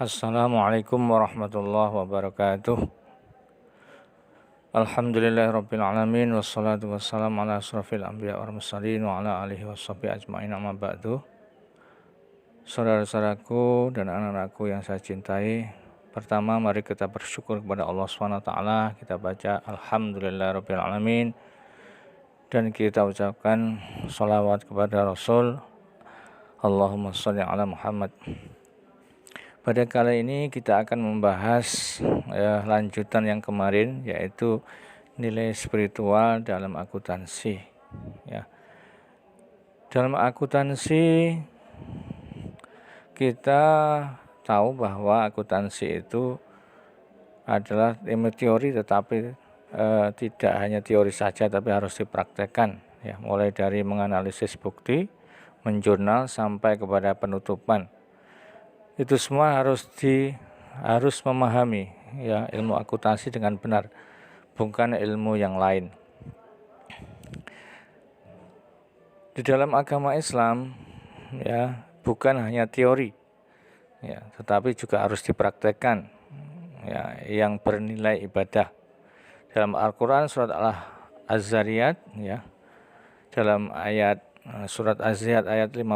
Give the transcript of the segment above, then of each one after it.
Assalamualaikum warahmatullahi wabarakatuh. Alhamdulillahirabbil alamin wassalatu wassalamu ala asrofil anbiya wal mursalin wa ala alihi washabihi ajmain, amma ba'du. Saudara-saudaraku dan anak-anakku yang saya cintai, pertama mari kita bersyukur kepada Allah SWT. Kita baca alhamdulillahirabbil alamin dan kita ucapkan sholawat kepada Rasul. Allahumma sholli ala Muhammad. Pada kali ini kita akan membahas lanjutan yang kemarin, yaitu nilai spiritual dalam akuntansi. Dalam akuntansi kita tahu bahwa akuntansi itu adalah ilmu teori, tetapi tidak hanya teori saja, tapi harus dipraktekkan. Mulai dari menganalisis bukti, menjurnal sampai kepada penutupan. Itu semua harus memahami ilmu akuntansi dengan benar, bukan ilmu yang lain. Di dalam agama Islam bukan hanya teori, tetapi juga harus dipraktekkan yang bernilai ibadah. Dalam Al-Quran surat Az-Zariyat dalam ayat surat Az-Zariyat ayat 56,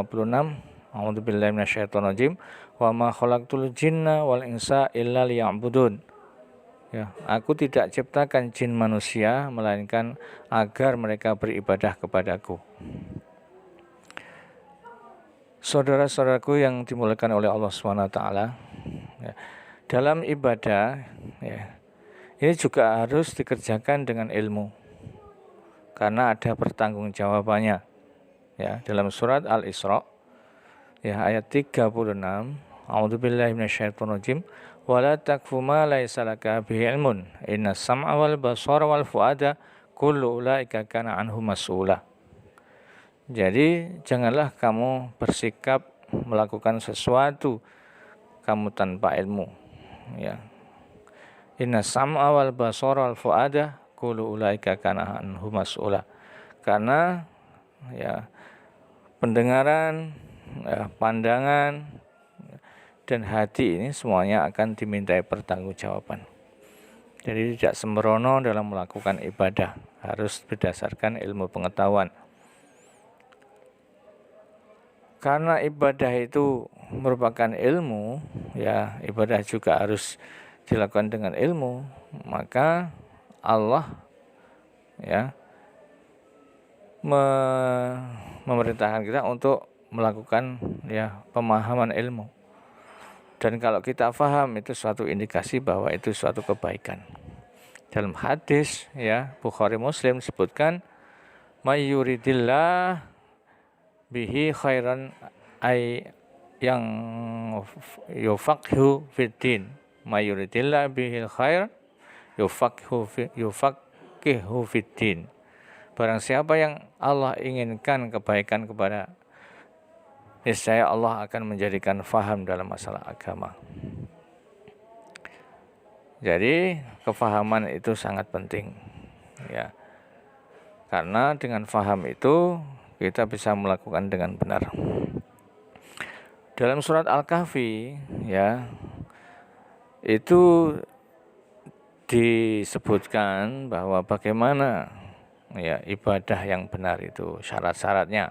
A'udzubillahi minasyaitonirrajim, wa ma khalaqtul jinna wal insa illa liya'budun. Aku tidak ciptakan jin manusia melainkan agar mereka beribadah kepadaku. Saudara-saudaraku yang dimuliakan oleh Allah SWT, dalam ibadah ini juga harus dikerjakan dengan ilmu, karena ada pertanggungjawabannya. Dalam surat Al-Isra ayat 36, A'udzubillahi minasyaitonirrajim, wala takfu ma laisa laka bihi ilmun innas sam'a wal basara wal fuada kullu ulaika kana anhu mas'ula. Jadi janganlah kamu bersikap melakukan sesuatu kamu tanpa ilmu. Innas sam'a wal basara wal fuada kullu ulaika kana anhu mas'ula. Karena pendengaran, pandangan dan hati ini semuanya akan dimintai pertanggungjawaban. Jadi tidak sembrono dalam melakukan ibadah, harus berdasarkan ilmu pengetahuan. Karena ibadah itu merupakan ilmu, ibadah juga harus dilakukan dengan ilmu, maka Allah memerintahkan kita untuk melakukan pemahaman ilmu. Dan kalau kita paham, itu suatu indikasi bahwa itu suatu kebaikan. Dalam hadis Bukhari Muslim disebutkan, may yuridillah bihi khairan ay yang yufaqhu fiddin. May yuridillah bihi khair yufaqhu fiddin. Barang siapa yang Allah inginkan kebaikan kepada, niscaya Allah akan menjadikan faham dalam masalah agama. Jadi kefahaman itu sangat penting, karena dengan faham itu kita bisa melakukan dengan benar. Dalam surat Al-Kahfi itu disebutkan bahwa bagaimana ibadah yang benar itu syarat-syaratnya.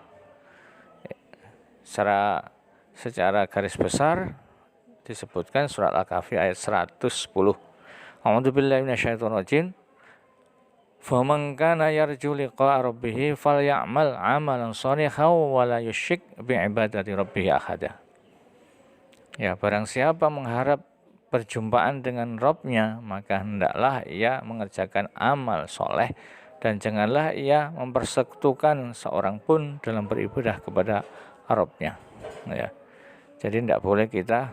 Secara garis besar disebutkan surat Al-Kahfi ayat 110. A'udzubillahi minasyaitonirrajim. Faman kana yarju liqa'a rabbih falyamal 'amalan shalihan wa la yusyrik bi'ibadati rabbih ahada. Barang siapa mengharap perjumpaan dengan Rabb-nya, maka hendaklah ia mengerjakan amal soleh dan janganlah ia mempersekutukan seorang pun dalam beribadah kepada Rabb-nya. Jadi tidak boleh kita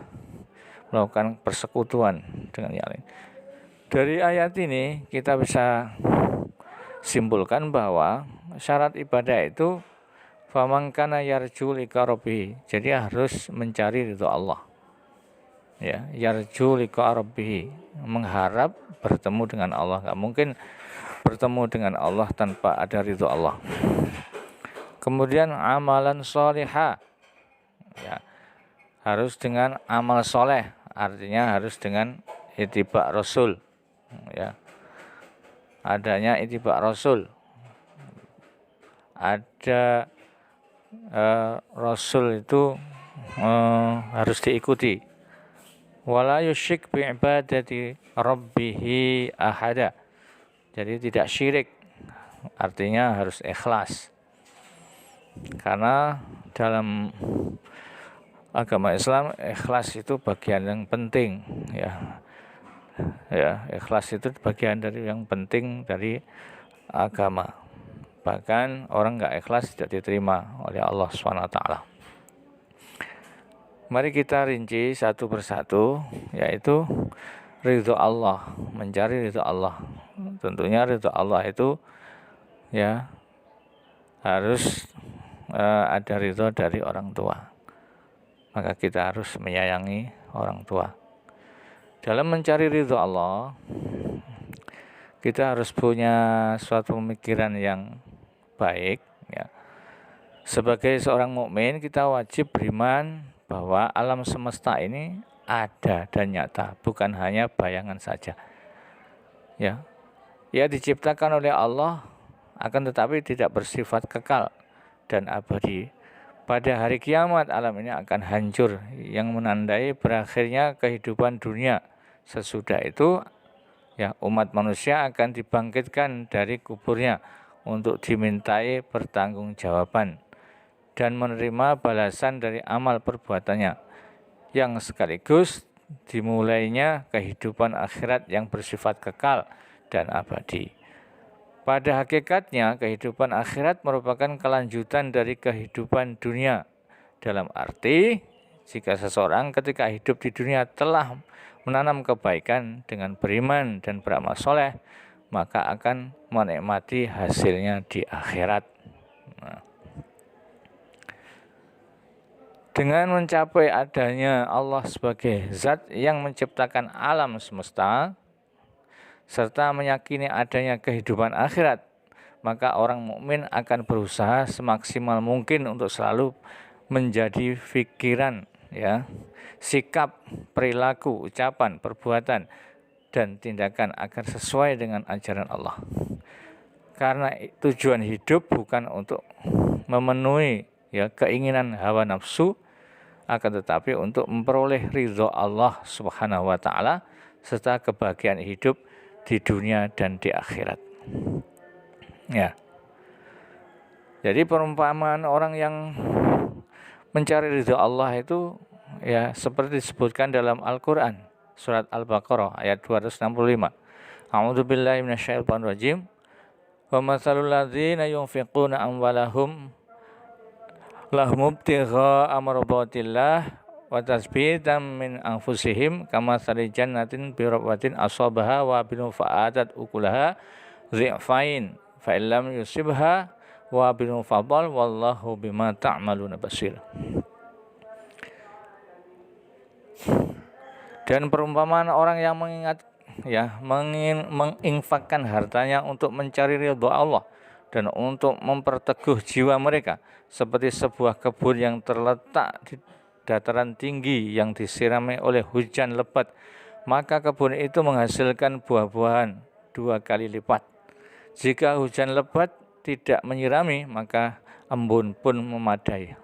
melakukan persekutuan dengan yang lain. Dari ayat ini kita bisa simpulkan bahwa syarat ibadah itu faman kana yarju liqa rabbih. Jadi harus mencari ridho Allah. Yarju liqa rabbih, mengharap bertemu dengan Allah. Enggak mungkin bertemu dengan Allah tanpa ada ridho Allah. Kemudian amalan sholihah, harus dengan amal soleh. artinya harus dengan ittiba Rasul, ya. Adanya ittiba Rasul. Ada Rasul itu harus diikuti. Wala yusyrik bi ibadati rabbih ahada. Jadi tidak syirik. Artinya harus ikhlas. Karena dalam agama Islam ikhlas itu bagian yang penting, ya. Ya, ikhlas itu bagian dari yang penting dari agama. Bahkan orang enggak ikhlas tidak diterima oleh Allah SWT. Mari kita rinci satu persatu, yaitu ridho Allah, mencari ridho Allah. Tentunya ridho Allah itu ya harus ada ridho dari orang tua. Maka kita harus menyayangi orang tua. Dalam mencari ridho Allah, kita harus punya suatu pemikiran yang baik, ya. Sebagai seorang mukmin, kita wajib beriman bahwa alam semesta ini ada dan nyata, bukan hanya bayangan saja. Ya, ia diciptakan oleh Allah, akan tetapi tidak bersifat kekal dan abadi. Pada hari kiamat alam ini akan hancur, yang menandai berakhirnya kehidupan dunia. Sesudah itu, ya, umat manusia akan dibangkitkan dari kuburnya untuk dimintai pertanggungjawaban dan menerima balasan dari amal perbuatannya, yang sekaligus dimulainya kehidupan akhirat yang bersifat kekal dan abadi. Pada hakikatnya, kehidupan akhirat merupakan kelanjutan dari kehidupan dunia. Dalam arti, jika seseorang ketika hidup di dunia telah menanam kebaikan dengan beriman dan beramal soleh, maka akan menikmati hasilnya di akhirat. Dengan mencapai adanya Allah sebagai zat yang menciptakan alam semesta, serta meyakini adanya kehidupan akhirat, maka orang mukmin akan berusaha semaksimal mungkin untuk selalu menjadi pikiran, ya, sikap, perilaku, ucapan, perbuatan, dan tindakan agar sesuai dengan ajaran Allah. Karena tujuan hidup bukan untuk memenuhi, ya, keinginan hawa nafsu, akan tetapi untuk memperoleh ridho Allah Subhanahu wa taala serta kebahagiaan hidup di dunia dan di akhirat. Ya. Jadi perumpamaan orang yang mencari ridho Allah itu, ya, seperti disebutkan dalam Al-Qur'an, surat Al-Baqarah ayat 265. A'udzubillahi minasyaitonirrajim. Wa matsalul ladzina yunfiquna amwalahum lahum ibtigha'a mardatillah wa tasbitan min anfusihim kamatsali jannatin bi rabwatin asabaha wa bil fa'atat ukulaha dhi'fain fa illam yusibha wa bil fadal wallahu bima ta'maluna basir. Dan perumpamaan orang yang menginfakkan hartanya untuk mencari ridha Allah dan untuk memperteguh jiwa mereka, seperti sebuah kebun yang terletak di dataran tinggi yang disirami oleh hujan lebat, maka kebun itu menghasilkan buah-buahan 2 kali lipat. Jika hujan lebat tidak menyirami, maka embun pun memadai.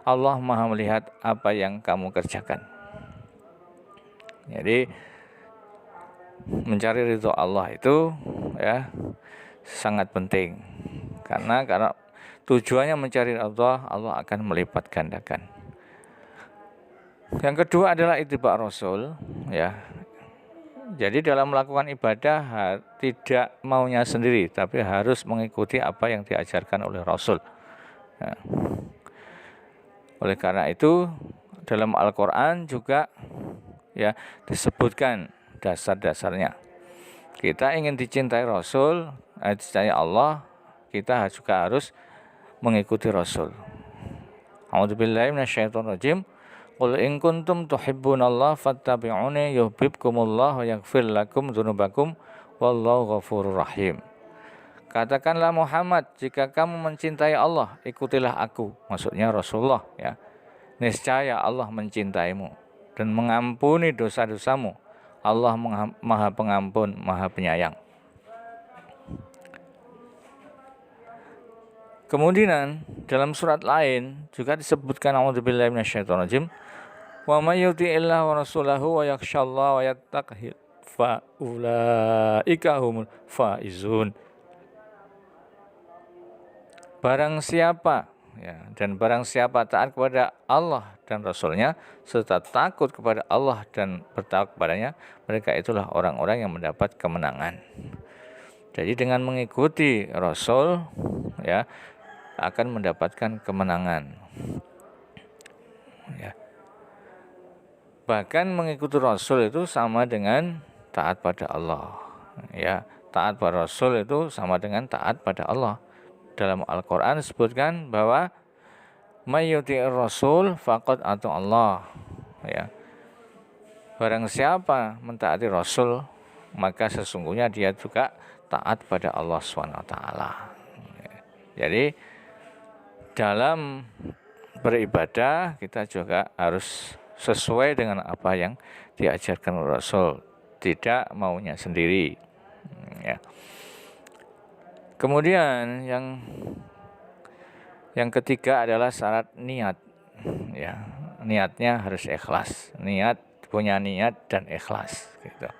Allah Maha melihat apa yang kamu kerjakan. Jadi mencari ridho Allah itu, ya, sangat penting. Karena tujuannya mencari Allah, Allah akan melipat gandakan. Yang kedua adalah ittiba Rasul, ya. Jadi dalam melakukan ibadah tidak maunya sendiri, tapi harus mengikuti apa yang diajarkan oleh Rasul. Ya. Oleh karena itu dalam Al-Qur'an juga, ya, disebutkan dasar-dasarnya. Kita ingin dicintai Rasul, dicintai Allah, kita juga harus mengikuti Rasul. A'udzubillahi minasyaitonirrajim. Qul in kuntum tuhibbunallaha fattabi'uni yuhibbukumullah wa yaghfir lakum dzunubakum wallahu ghafurur rahim. Katakanlah Muhammad, jika kamu mencintai Allah, ikutilah aku, maksudnya Rasulullah, ya. Niscaya Allah mencintaimu. dan mengampuni dosa-dosamu. Allah Maha Pengampun, Maha Penyayang. Kemudian dalam surat lain juga disebutkan, a'udzubillahi minasyaitonirrajim, wa may yuti'illah wa rasulahu wa yakhshallaha wa yattaqi fa ulaika humul faizun. Barang siapa taat kepada Allah dan Rasulnya serta takut kepada Allah dan bertakwa kepadanya, mereka itulah orang-orang yang mendapat kemenangan. Jadi dengan mengikuti Rasul ya akan mendapatkan kemenangan. Ya. Bahkan mengikuti Rasul itu sama dengan taat pada Allah. Ya, taat pada Rasul itu sama dengan taat pada Allah. Dalam Al-Quran disebutkan bahwa may yuti'ir Rasul faqad ata Allah. Ya. Barang siapa mentaati Rasul, maka sesungguhnya dia juga taat pada Allah SWT. Jadi dalam beribadah kita juga harus sesuai dengan apa yang diajarkan Rasul, tidak maunya sendiri. Ya. Kemudian yang ketiga adalah syarat niat. Ya, niatnya harus ikhlas. Punya niat dan ikhlas. Gitu.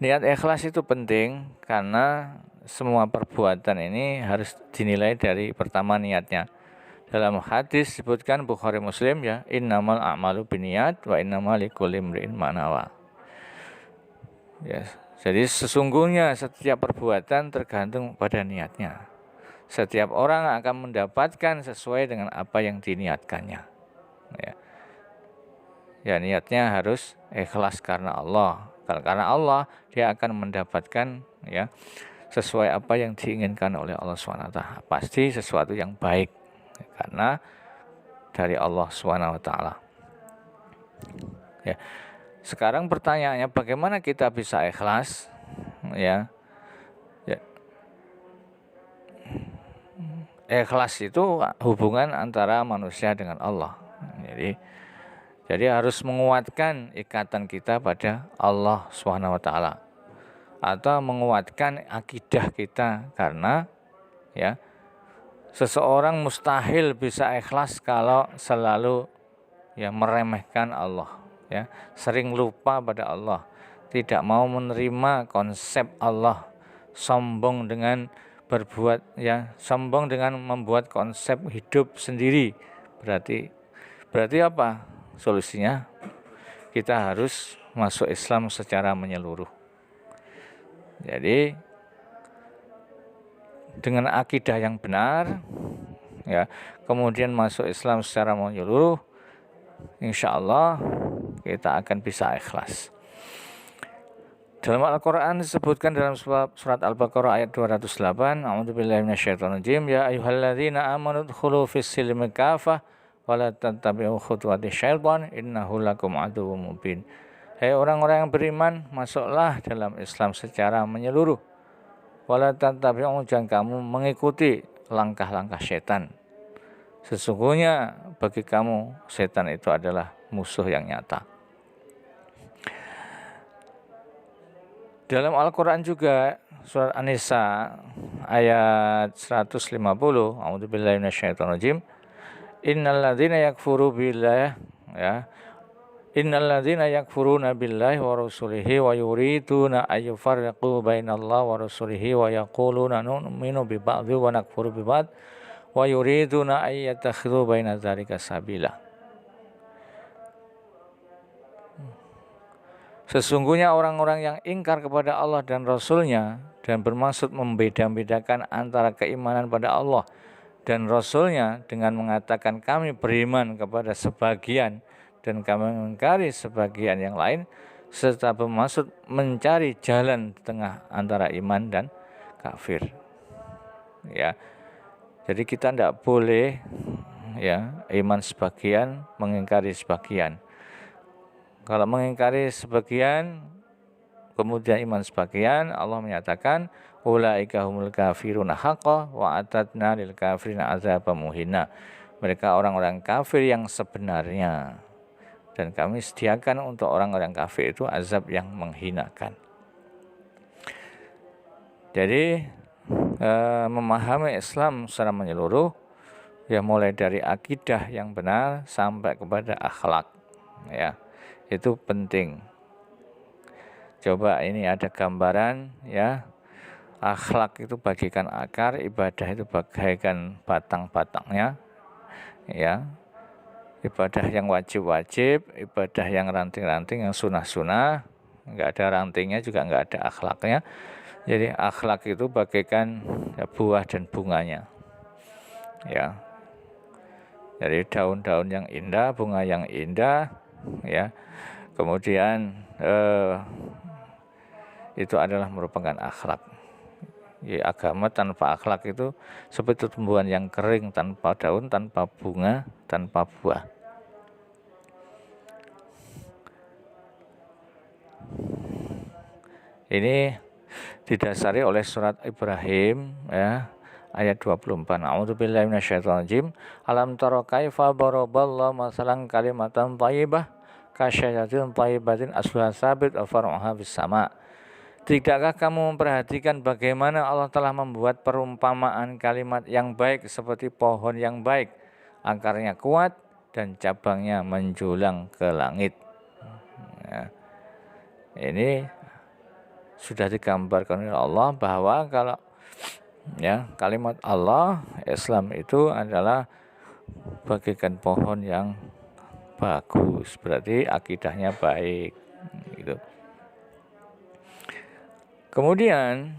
Niat ikhlas itu penting karena semua perbuatan ini harus dinilai dari pertama niatnya. Dalam hadis disebutkan Bukhari Muslim ya, innamal a'malu binniyat wa innamal likulli imri'in ma nawa. Ya, jadi sesungguhnya setiap perbuatan tergantung pada niatnya. Setiap orang akan mendapatkan sesuai dengan apa yang diniatkannya. Ya, niatnya harus ikhlas karena Allah. Karena Allah dia akan mendapatkan ya sesuai apa yang diinginkan oleh Allah SWT. Pasti sesuatu yang baik karena dari Allah SWT. Ya. Sekarang pertanyaannya, bagaimana kita bisa ikhlas? Ya. Ikhlas itu hubungan antara manusia dengan Allah. Jadi harus menguatkan ikatan kita pada Allah SWT. Atau menguatkan akidah kita, karena ya seseorang mustahil bisa ikhlas kalau selalu ya meremehkan Allah, ya sering lupa pada Allah, tidak mau menerima konsep Allah, sombong dengan membuat konsep hidup sendiri. Berarti apa solusinya? Kita harus masuk Islam secara menyeluruh. Jadi dengan akidah yang benar, ya, kemudian masuk Islam secara menyeluruh, insya Allah kita akan bisa ikhlas. Dalam Al-Quran disebutkan dalam surat Al-Baqarah ayat 208, a'udzubillahi minasyaitonirrajim, ya ayyuhalladzina amanu udkhulu fis-silmi kafah wa la tattabi'u khutuwati syaitan innahu lakum aduwwum mubin. Hai orang-orang yang beriman, masuklah dalam Islam secara menyeluruh. Wala tattabi'u, jangan kamu mengikuti langkah-langkah setan. Sesungguhnya bagi kamu setan itu adalah musuh yang nyata. Dalam Al-Quran juga surat An-Nisa ayat 150, a'udzubillahi minasyaitonirrajim, innalladzina yakfuru billah, ya, innalladzina yakfuruna billahi wa rasulihi wa yuriduna ayyufarriqu bainallahi wa rasulihi wa yaquluna nu'minu bi ba'dhi wa nakfuru bi ba'd wa yuriduna ayyattakhidhu baina dzalika sabila. Sesungguhnya orang-orang yang ingkar kepada Allah dan Rasulnya dan bermaksud membeda-bedakan antara keimanan pada Allah dan Rasulnya dengan mengatakan kami beriman kepada sebagian dan kami mengingkari sebagian yang lain, serta bermaksud mencari jalan di tengah antara iman dan kafir. Ya, jadi kita tidak boleh ya iman sebagian mengingkari sebagian. Kalau mengingkari sebagian kemudian iman sebagian, Allah menyatakan ulaika humul kafiruna haqqan wa atadna lil kafirina azaban muhina. mereka orang-orang kafir yang sebenarnya. Dan kami sediakan untuk orang-orang kafir itu azab yang menghinakan. Jadi memahami Islam secara menyeluruh, ya mulai dari akidah yang benar sampai kepada akhlak, ya itu penting. Coba ini ada gambaran, ya akhlak itu bagaikan akar, ibadah itu bagaikan batang-batangnya, ya ibadah yang wajib-wajib, ibadah yang ranting-ranting, yang sunah-sunah, nggak ada rantingnya juga nggak ada akhlaknya. Jadi akhlak itu bagaikan ya, buah dan bunganya, ya. Jadi daun-daun yang indah, bunga yang indah, ya. Kemudian itu adalah merupakan akhlak. Ya, agama tanpa akhlak itu seperti tumbuhan yang kering, tanpa daun, tanpa bunga, tanpa buah. Ini didasari oleh surat Ibrahim, ya, ayat 24. A'udzubillahi minasyaitonirrajim. Alam tara kaifa daraballahu masalan kalimatan thayyibah kasyajaratin thayyibatin asluha tsabit wa far'uha fis sama'. Tidakkah kamu memperhatikan bagaimana Allah telah membuat perumpamaan kalimat yang baik seperti pohon yang baik, akarnya kuat dan cabangnya menjulang ke langit. Ya. Ini sudah digambarkan oleh Allah bahwa kalau ya kalimat Allah, Islam itu adalah bagaikan pohon yang bagus, berarti akidahnya baik, gitu. Kemudian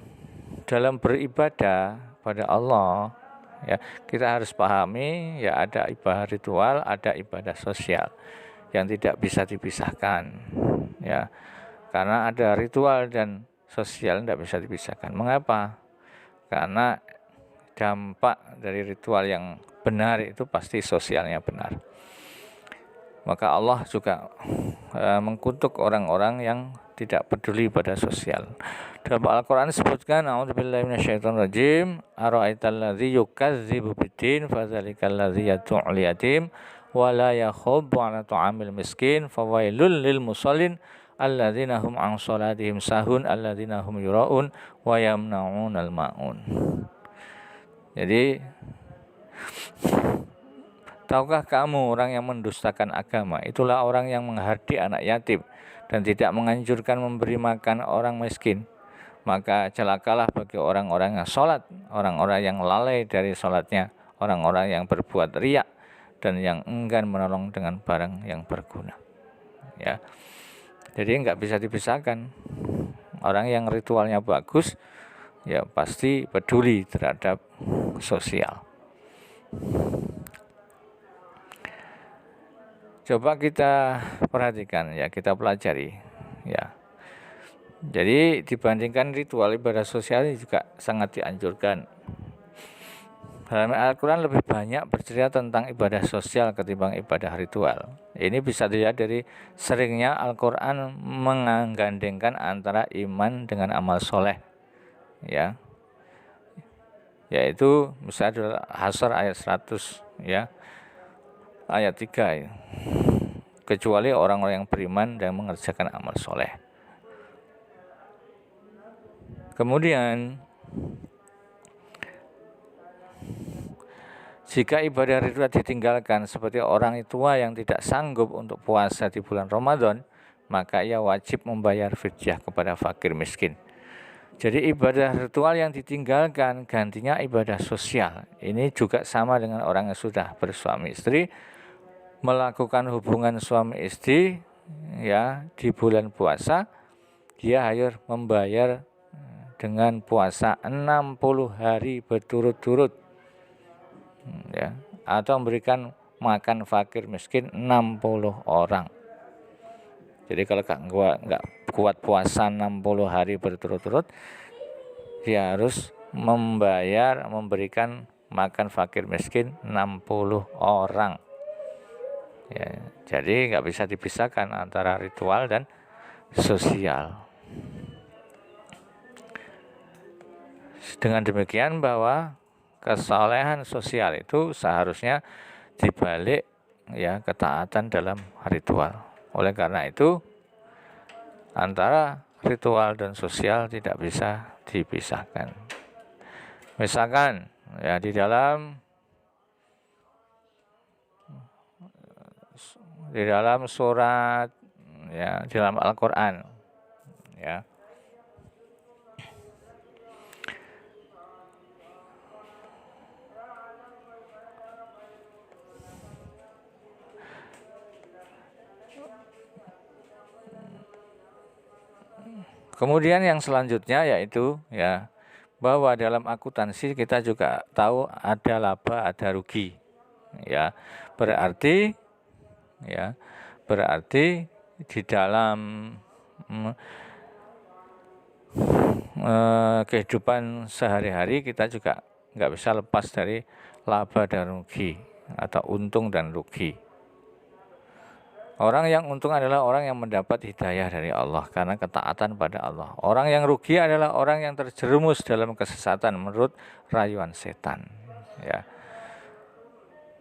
dalam beribadah pada Allah, ya kita harus pahami, ya ada ibadah ritual, ada ibadah sosial yang tidak bisa dipisahkan, ya karena ada ritual dan sosial tidak bisa dipisahkan. Mengapa? Karena dampak dari ritual yang benar itu pasti sosialnya benar. Maka Allah juga mengkutuk orang-orang yang tidak peduli pada sosial. Dalam Al-Quran disebutkan, a'udzubillahi minasyaitonirrajim, ara'aital ladzi yukadzibu biddin fadzalikal ladzi yad'ul yatim wa la yakhuddu 'ala ta'amil miskin fawailul lil musallin alladzina hum 'an shalatihim sahun alladzina hum yura'un wa yamna'unal ma'un. Jadi tahukah kamu orang yang mendustakan agama itulah orang yang menghardik anak yatim dan tidak menganjurkan memberi makan orang miskin. Maka celakalah bagi orang-orang yang sholat, orang-orang yang lalai dari sholatnya, orang-orang yang berbuat riya dan yang enggan menolong dengan barang yang berguna. Ya, jadi nggak bisa dipisahkan. Orang yang ritualnya bagus, ya pasti peduli terhadap sosial. Coba kita perhatikan, ya kita pelajari, ya. Jadi dibandingkan ritual, ibadah sosial ini juga sangat dianjurkan. Dalam Al-Quran lebih banyak bercerita tentang ibadah sosial ketimbang ibadah ritual. Ini bisa dilihat dari seringnya Al-Quran menggandengkan antara iman dengan amal soleh, ya. Yaitu misalnya Hasr ayat 100, ya, ayat 3, ya. Kecuali orang-orang yang beriman dan mengerjakan amal soleh. Kemudian jika ibadah ritual ditinggalkan seperti orang tua yang tidak sanggup untuk puasa di bulan Ramadan, maka ia wajib membayar fidyah kepada fakir miskin. Jadi ibadah ritual yang ditinggalkan gantinya ibadah sosial. Ini juga sama dengan orang yang sudah bersuami istri, melakukan hubungan suami istri, ya di bulan puasa, dia harus membayar dengan puasa 60 hari berturut-turut, ya, atau memberikan makan fakir miskin 60 orang. Jadi kalau nggak kuat puasa 60 hari berturut-turut, dia harus memberikan makan fakir miskin 60 orang. Ya, jadi nggak bisa dipisahkan antara ritual dan sosial. Dengan demikian bahwa kesolehan sosial itu seharusnya dibalik ya ketaatan dalam ritual. Oleh karena itu antara ritual dan sosial tidak bisa dipisahkan. Misalkan ya di dalam surat ya di dalam Al-Qur'an ya. Kemudian yang selanjutnya yaitu ya bahwa dalam akuntansi kita juga tahu ada laba, ada rugi. Ya. Berarti di dalam kehidupan sehari-hari kita juga nggak bisa lepas dari laba dan rugi atau untung dan rugi. Orang yang untung adalah orang yang mendapat hidayah dari Allah karena ketaatan pada Allah. Orang yang rugi adalah orang yang terjerumus dalam kesesatan menurut rayuan setan. Ya.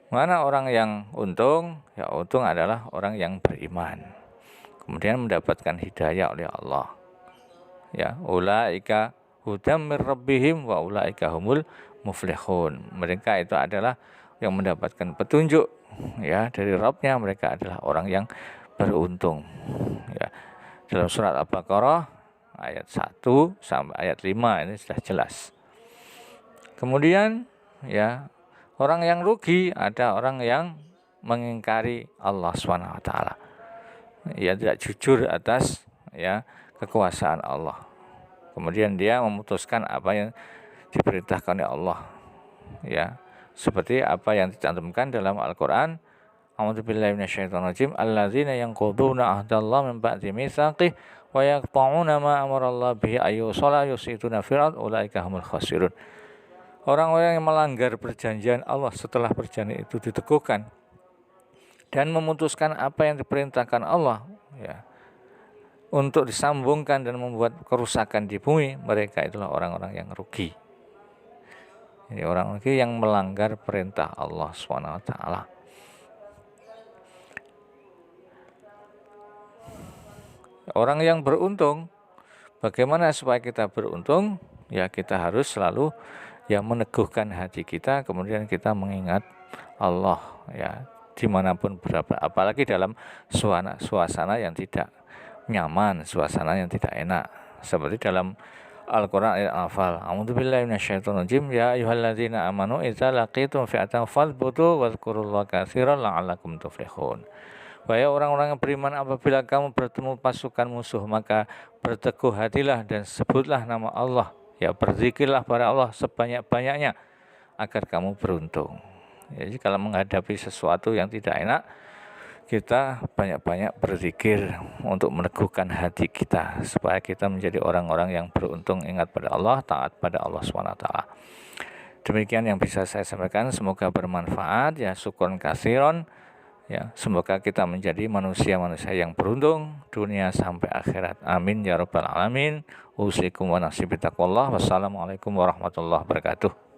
Mana orang yang untung? Ya untung adalah orang yang beriman. Kemudian mendapatkan hidayah oleh Allah. Ya, ulaika hudam mir rabbihim wa ulaika humul muflihun. Mereka itu adalah yang mendapatkan petunjuk ya dari Rabbnya, mereka adalah orang yang beruntung. Ya. Dalam surat Al-Baqarah ayat 1 sampai ayat 5 ini sudah jelas. Kemudian ya orang yang rugi ada orang yang mengingkari Allah SWT. Ia tidak jujur atas ya kekuasaan Allah. Kemudian dia memutuskan apa yang diperintahkan oleh Allah. Ya. Seperti apa yang dicantumkan dalam Al-Qur'an, A'udzubillahi minasyaitonirrajim, alladzina yanquduna ahdallahi min ba'di mitsaqih wa yaqta'una ma amarallahi bihi ayyusala yusiduna fil ard ulaika humul khasirun. Orang-orang yang melanggar perjanjian Allah setelah perjanjian itu diteguhkan dan memutuskan apa yang diperintahkan Allah ya untuk disambungkan dan membuat kerusakan di bumi, mereka itulah orang-orang yang rugi. Ini orang rugi yang melanggar perintah Allah SWT. Orang yang beruntung, bagaimana supaya kita beruntung? Ya kita harus selalu ya meneguhkan hati kita, kemudian kita mengingat Allah ya dimanapun berada, apalagi dalam suasana yang tidak nyaman, suasana yang tidak enak, seperti dalam Al-Qur'an ayat Al-Anfal. A'udzubillahi minasyaitonirrajim. Ya ayyuhalladzina amanu idza laqitum fi'atan fadhbutu wadhkurullaha katsiran la'allakum tuflihun. Wahai orang-orang yang beriman, apabila kamu bertemu pasukan musuh maka berteguh hatilah dan sebutlah nama Allah. Ya berzikirlah pada Allah sebanyak-banyaknya agar kamu beruntung. Jadi kalau menghadapi sesuatu yang tidak enak, kita banyak-banyak berzikir untuk meneguhkan hati kita supaya kita menjadi orang-orang yang beruntung, ingat pada Allah, taat pada Allah SWT. Demikian yang bisa saya sampaikan, semoga bermanfaat ya, syukron katsiron ya, semoga kita menjadi manusia-manusia yang beruntung dunia sampai akhirat. Amin ya rabbal alamin. Usikum wa nafsi bitaqwallah. Wassalamualaikum warahmatullahi wabarakatuh.